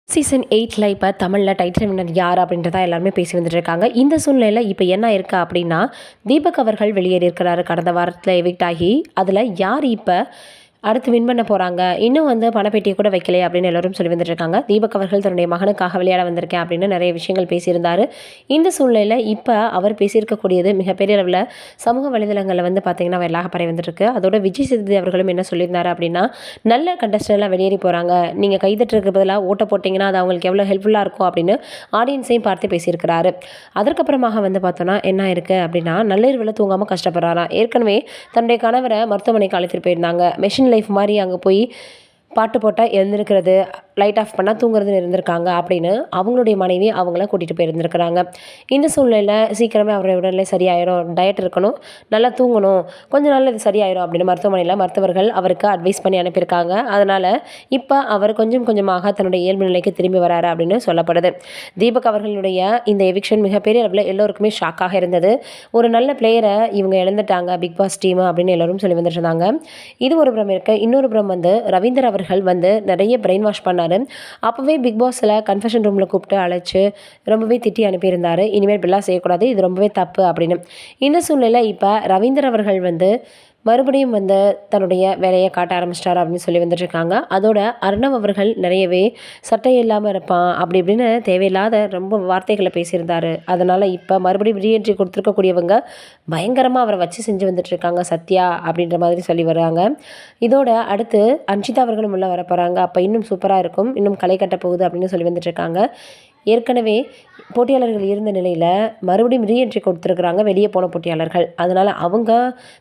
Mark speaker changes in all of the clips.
Speaker 1: Season 8ல இப்ப தமிழ்ல title winner யார் அப்படின்றத எல்லாருமே பேசி வந்துட்டு இருக்காங்க. இந்த சூழ்நிலையில இப்ப என்ன இருக்கு அப்படின்னா, தீபக் அவர்கள் வெளியேறியிருக்கிறாரு கடந்த வாரத்துல எவிக்ட் ஆகி. அதுல யார் இப்ப அடுத்து வின் பண்ண போறாங்க? இன்னும் வந்து பணப்பெட்டிய கூட வைக்கலையே அப்படின்னு எல்லாரும் சொல்லி வந்துட்டு இருக்காங்க. தீபக் அவர்கள் தன்னுடைய மகனுக்காக விளையாட வந்திருக்கேன் அப்படின்னு நெறைய விஷயங்கள் பேசியிருந்தாரு. இந்த சூழ்நிலையில இப்ப அவர் பேசியிருக்கக்கூடியது மிகப்பெரிய அளவுல சமூக வலைதளங்கள்ல வந்து பார்த்தீங்கன்னா வைரலாக பரவி வந்துட்டுருக்கு. அதோட விஜய் சேதுபதி அவர்களும் என்ன சொல்லியிருந்தாரு அப்படின்னா, நல்ல கண்டஸ்டன்ட்லாம் வெளியேறி போறாங்க. நீங்க கை தட்டுறதுக்கு பதிலா ஓட்ட போட்டீங்கன்னா, அது அவங்களுக்கு எவ்வளோ ஹெல்ப்ஃபுல்லா இருக்கும் அப்படின்னு ஆடியன்ஸையும் பார்த்து பேசியிருக்கிறாரு. அதற்கப்புறமாக வந்து பார்த்தோம்னா, என்ன இருக்கு அப்படின்னா, நள்ளிரவுல தூங்காம கஷ்டப்படுறாராம். ஏற்கனவே தன்னுடைய கணவர மருத்துவமனைக்கு அழைத்துட்டு போயிருந்தாங்க. மெஷின் லைஃப் மாரி அங்க போய் பாட்டு போட்டா எழுந்திருக்கிறது, லைட் ஆஃப் பண்ணா தூங்குறதுன்னு இருந்திருக்காங்க அப்படின்னு அவங்களுடைய மனைவி அவங்கள கூட்டிட்டு போயிருந்திருக்கிறாங்க. இந்த சூழ்நிலையில சீக்கிரமே அவருடைய உடல்நிலை சரியாயிரும். டயட் இருக்கணும், நல்லா தூங்கணும், கொஞ்ச நாள்ல இது சரியாயிரும் அப்படின்னு மருத்துவமனையில மருத்துவர்கள் அவருக்கு அட்வைஸ் பண்ணி அனுப்பியிருக்காங்க. அதனால இப்ப அவர் கொஞ்சம் கொஞ்சமாக தன்னுடைய இயல்பு நிலைக்கு திரும்பி வராரு அப்படின்னு சொல்லப்படுது. தீபக் அவர்களுடைய இந்த எவிக்ஷன் மிகப்பெரிய அளவுல எல்லோருக்குமே ஷாக்காக இருந்தது. ஒரு நல்ல பிளேயர இவங்க இழந்துட்டாங்க பிக் பாஸ் டீம் அப்படின்னு எல்லாரும் சொல்லி வந்துட்டு இருந்தாங்க. இது ஒரு புறம் இருக்க. இன்னொரு புறம் வந்து ரவீந்தர் அவர்கள் வந்து நிறைய பிரெயின் வாஷ் பண்ணாரு. அப்பவே பிக் பாஸ்ல கன்ஃபெஷன் ரூம்ல கூப்பிட்டு அழைச்சு ரொம்பவே திட்டி அனுப்பியிருந்தாரு. இனிமேல் இப்படிலாம் செய்யக்கூடாது, இது ரொம்பவே தப்பு அப்படின்னு. இந்த சூழ்நிலையில இப்ப ரவீந்தர் அவர்கள் வந்து மறுபடியும் வந்து தன்னுடைய வேலையை காட்ட ஆரம்பிச்சிட்டாரு அப்படின்னு சொல்லி வந்துட்டு இருக்காங்க. அதோட அர்ணவ் அவர்கள் நிறையவே சட்டை இல்லாமல் இருப்பான் அப்படி இப்படின்னு தேவையில்லாத ரொம்ப வார்த்தைகளை பேசியிருந்தாரு. அதனால இப்போ மறுபடியும் ரீஎன்ட்ரி கொடுத்துருக்கக்கூடியவங்க பயங்கரமாக அவரை வச்சு செஞ்சு வந்துட்டு இருக்காங்க சத்யா அப்படின்ற மாதிரி சொல்லி வராங்க. இதோட அடுத்து அன்ஷிதா அவர்களும் உள்ள வர போகிறாங்க. அப்போ இன்னும் சூப்பராக இருக்கும், இன்னும் களை கட்ட போகுது அப்படின்னு சொல்லி வந்துட்டு இருக்காங்க. ஏற்கனவே போட்டியாளர்கள் இருந்த நிலையில் மறுபடியும் ரீஎன்ட்ரி கொடுத்துருக்குறாங்க வெளியே போன போட்டியாளர்கள். அதனால் அவங்க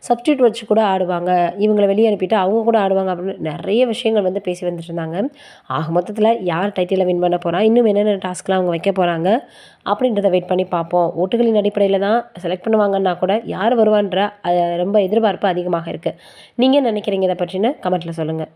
Speaker 1: சப்ஸ்டியூட் வச்சு கூட ஆடுவாங்க, இவங்களை வெளியே அனுப்பிட்டு அவங்க கூட ஆடுவாங்க அப்படின்னு நிறைய விஷயங்கள் வந்து பேசி வந்துட்டு இருந்தாங்க. ஆக மொத்தத்தில் யார் டைட்டிலை வின் பண்ண போகிறா, இன்னும் என்னென்ன டாஸ்க்லாம் அவங்க வைக்க போகிறாங்க அப்படின்றத வெயிட் பண்ணி பார்ப்போம். ஓட்டுகளின் அடிப்படையில் தான் செலக்ட் பண்ணுவாங்கன்னா கூட யார் வருவான்ற ரொம்ப எதிர்பார்ப்பு அதிகமாக இருக்குது. நீங்கள் நினைக்கிறீங்க இதை பற்றின கமெண்ட்டில் சொல்லுங்கள்.